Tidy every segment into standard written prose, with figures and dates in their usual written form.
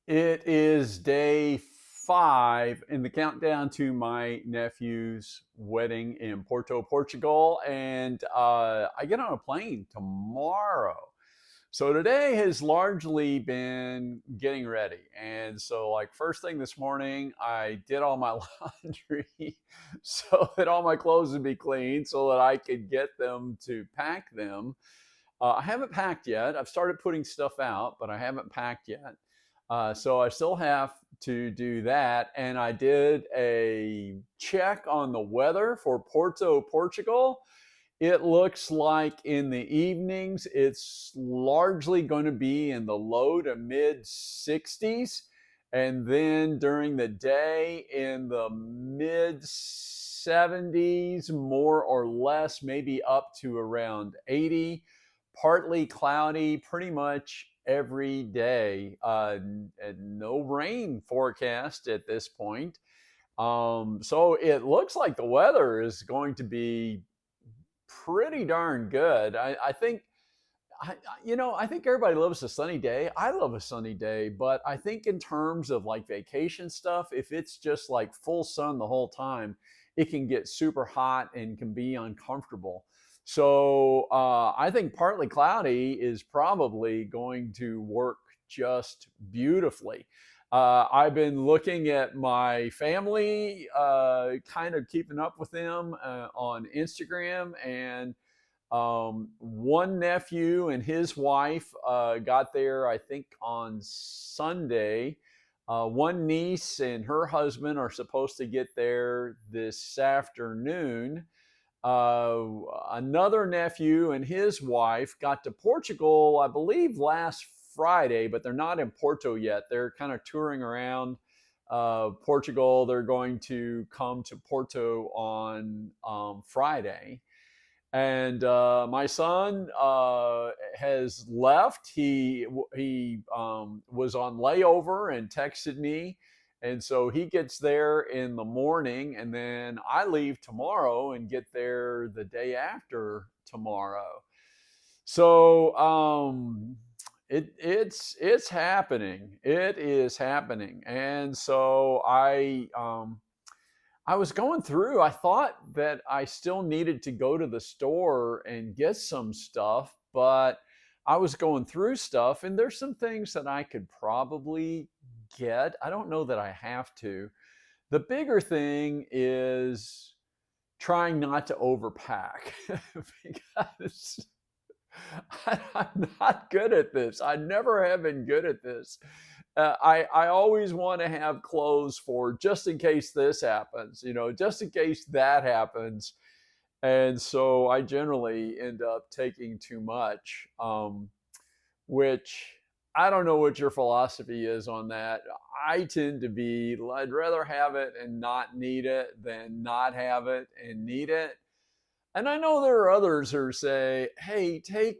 It is day 5 in the countdown to my nephew's wedding in Porto, Portugal, and I get on a plane tomorrow. So today has largely been getting ready. And so, like, first thing this morning, I did all my laundry so that all my clothes would be clean so that I could get them to pack them. I haven't packed yet. I've started putting stuff out, but I haven't packed yet. So I still have to do that. And I did a check on the weather for Porto, Portugal. It looks like in the evenings, it's largely going to be in the low to mid 60s. And then during the day, in the mid 70s, more or less, maybe up to around 80. Partly cloudy pretty much every day. No rain forecast at this point. So it looks like the weather is going to be pretty darn good. I think I think everybody loves a sunny day. I love a sunny day, but I think in terms of like vacation stuff, if it's just like full sun the whole time, it can get super hot and can be uncomfortable. So I think partly cloudy is probably going to work just beautifully. I've been looking at my family, kind of keeping up with them on Instagram, and one nephew and his wife got there, I think, on Sunday. One niece and her husband are supposed to get there this afternoon. Uh, Another nephew and his wife got to Portugal, I believe, last Friday, but they're not in Porto yet. They're kind of touring around Portugal. They're going to come to Porto on Friday. And my son has left. He was on layover and texted me, and so he gets there in the morning, and then I leave tomorrow and get there the day after tomorrow. So it's happening. It is happening, and so I was going through, I thought that I still needed to go to the store and get some stuff, but I was going through stuff and there's some things that I could probably get. I don't know that I have to. The bigger thing is trying not to overpack because I'm not good at this. I never have been good at this. I always want to have clothes for just in case this happens, just in case that happens. And so I generally end up taking too much, which I don't know what your philosophy is on that. I tend to be, I'd rather have it and not need it than not have it and need it. And I know there are others who say, "Hey, take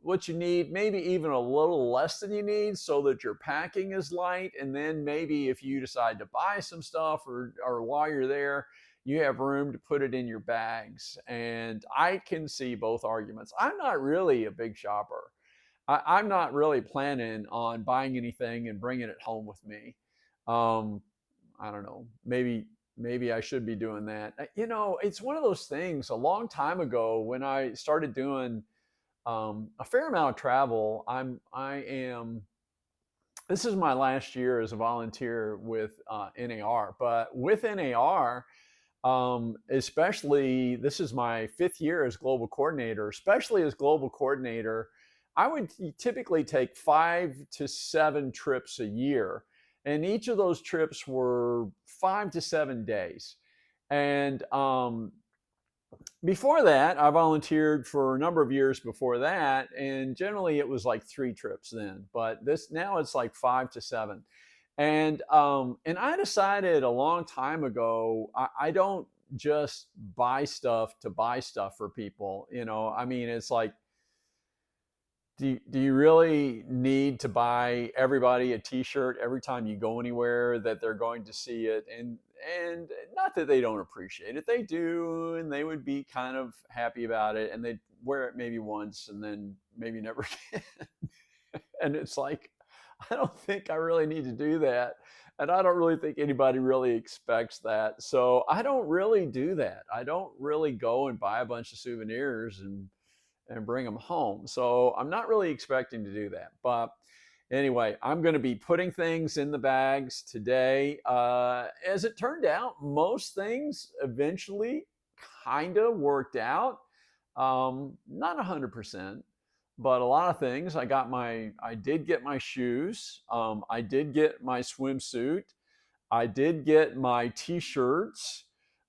what you need, maybe even a little less than you need, so that your packing is light. And then maybe if you decide to buy some stuff, or while you're there, you have room to put it in your bags." And I can see both arguments. I'm not really a big shopper. I'm not really planning on buying anything and bringing it home with me. Um, I don't know. Maybe I should be doing that. It's one of those things. A long time ago, when I started doing a fair amount of travel, I am. This is my last year as a volunteer with NAR, but with NAR, especially this is my 5th year as global coordinator. Especially as global coordinator, I would typically take 5 to 7 trips a year, and each of those trips were 5 to 7 days. And before that, I volunteered for a number of years before that, and generally it was like 3 trips then. But this now it's like 5 to 7, and I decided a long time ago I don't just buy stuff to buy stuff for people. I mean, it's like, do you really need to buy everybody a t-shirt every time you go anywhere that they're going to see it? And not that they don't appreciate it, they do, and they would be kind of happy about it, and they'd wear it maybe once and then maybe never again. And it's like, I don't think I really need to do that. And I don't really think anybody really expects that. So I don't really do that. I don't really go and buy a bunch of souvenirs and bring them home. So I'm not really expecting to do that. But anyway, I'm going to be putting things in the bags today. As it turned out, most things eventually kind of worked out. Not 100%, but a lot of things. I did get my shoes. I did get my swimsuit. I did get my t-shirts.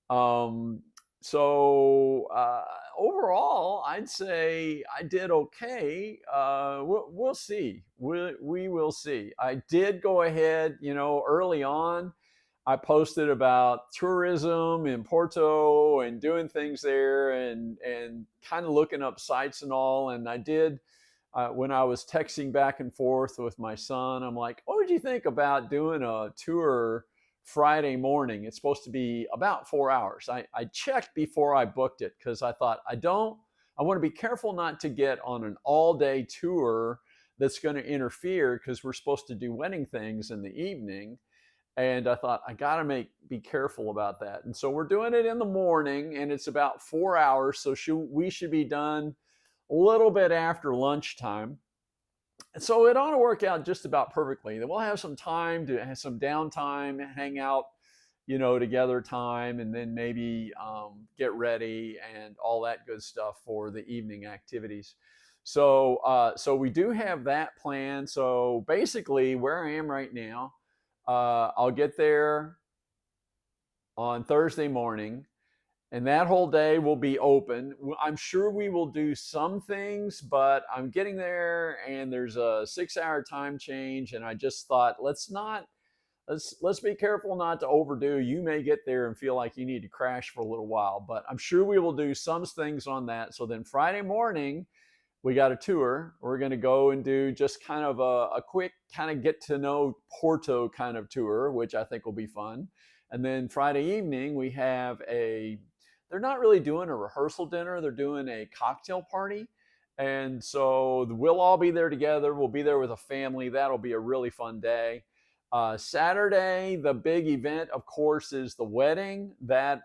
Um, so overall, I'd say I did okay. We'll see. We will see. I did go ahead, early on. I posted about tourism in Porto and doing things there and kind of looking up sites and all. And I did when I was texting back and forth with my son. I'm like, "What would you think about doing a tour Friday morning? It's supposed to be about 4 hours." I checked before I booked it because I thought I want to be careful not to get on an all-day tour that's going to interfere because we're supposed to do wedding things in the evening. And I thought I got to be careful about that. And so we're doing it in the morning, and it's about 4 hours. So we should be done a little bit after lunchtime. And so it ought to work out just about perfectly. Then we'll have some time to have some downtime, hang out, together time, and then maybe get ready and all that good stuff for the evening activities. So we do have that plan. So basically, where I am right now, I'll get there on Thursday morning, and that whole day will be open. I'm sure we will do some things, but I'm getting there, and there's a 6-hour time change, and I just thought let's be careful not to overdo. You may get there and feel like you need to crash for a little while, but I'm sure we will do some things on that. So then Friday morning, we got a tour. We're going to go and do just kind of a quick kind of get to know Porto kind of tour, which I think will be fun. And then Friday evening, they're not really doing a rehearsal dinner, they're doing a cocktail party. And so we'll all be there together. We'll be there with a family. That'll be a really fun day. Saturday, the big event, of course, is the wedding. That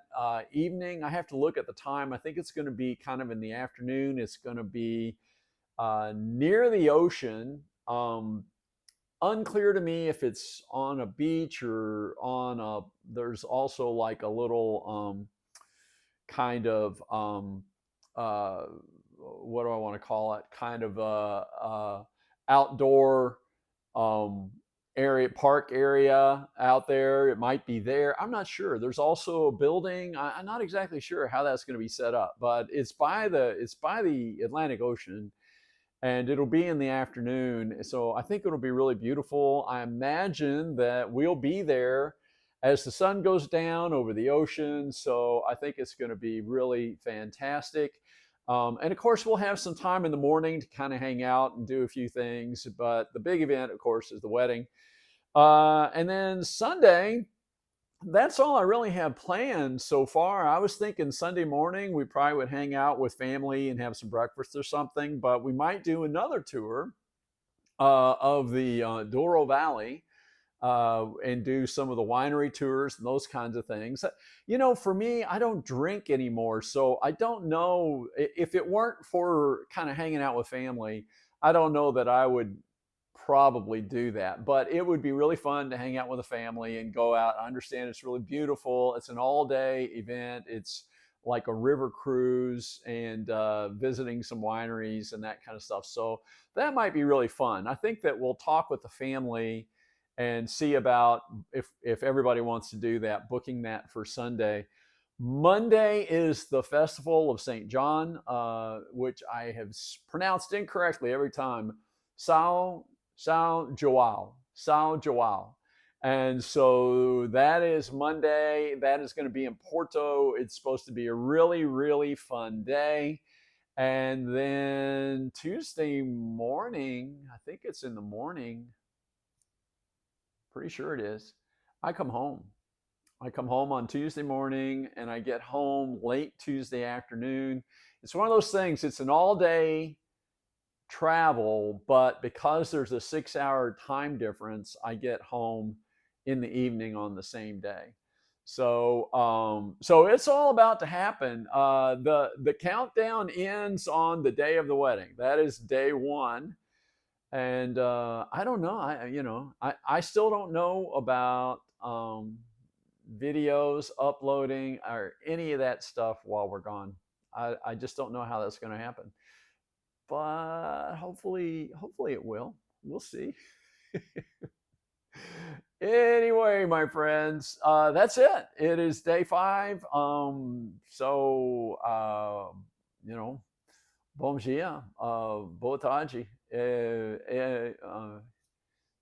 evening, I have to look at the time. I think it's going to be kind of in the afternoon. It's going to be near the ocean. Unclear to me if it's on a beach or there's also like a little kind of, what do I want to call it? Kind of outdoor um, park area out there. It might be there. I'm not sure. There's also a building. I'm not exactly sure how that's going to be set up, but it's by the Atlantic Ocean, and it'll be in the afternoon. So I think it'll be really beautiful. I imagine that we'll be there as the sun goes down over the ocean. So I think it's going to be really fantastic. And of course, we'll have some time in the morning to kind of hang out and do a few things. But the big event, of course, is the wedding. And then Sunday, that's all I really have planned so far. I was thinking Sunday morning we probably would hang out with family and have some breakfast or something, but we might do another tour of the Douro Valley and do some of the winery tours and those kinds of things. For me, I don't drink anymore, so I don't know if it weren't for kind of hanging out with family. I don't know that I would probably do that, but it would be really fun to hang out with a family and go out. I understand it's really beautiful. It's an all-day event. It's like a river cruise and visiting some wineries and that kind of stuff. So that might be really fun. I think that we'll talk with the family and see about if everybody wants to do that, booking that for Sunday. Monday is the Festival of St. John, which I have pronounced incorrectly every time. São João. And so that is Monday. That is going to be in Porto. It's supposed to be a really, really fun day. And then Tuesday morning, I think it's in the morning, pretty sure it is, I come home. I come home on Tuesday morning and I get home late Tuesday afternoon. It's one of those things, it's an all day travel, but because there's a 6 hour time difference, I get home in the evening on the same day. So it's all about to happen. The countdown ends on the day of the wedding. That is day one, and I don't know. I still don't know about videos uploading or any of that stuff while we're gone. I just don't know how that's going to happen, but hopefully it will. We'll see. Anyway, my friends, that's it. It is day five. You know, bom dia, boa tarde.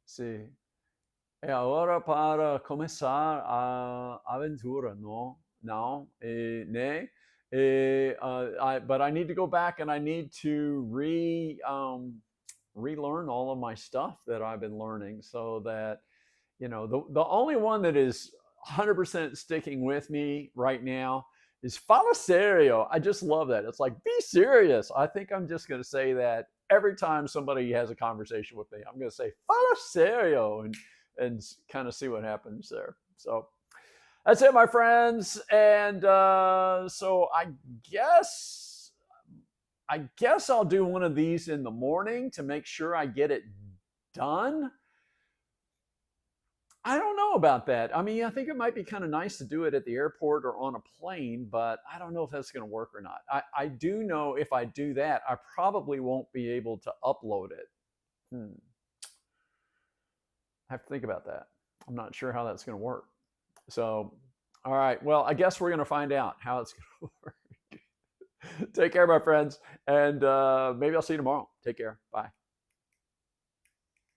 Sim. É a hora para começar a aventura, não? Não, né? But I need to go back and I need to relearn all of my stuff that I've been learning, so that the only one that is 100% sticking with me right now is fala serio. I just love that. It's like, be serious. I think I'm just going to say that every time somebody has a conversation with me. I'm going to say fala serio and kind of see what happens there. So that's it, my friends. And so guess I guess I'll do one of these in the morning to make sure I get it done. I don't know about that. I mean, I think it might be kind of nice to do it at the airport or on a plane, but I don't know if that's going to work or not. I do know if I do that, I probably won't be able to upload it. I have to think about that. I'm not sure how that's going to work. So, all right. Well, I guess we're going to find out how it's going to work. Take care, my friends. And maybe I'll see you tomorrow. Take care. Bye.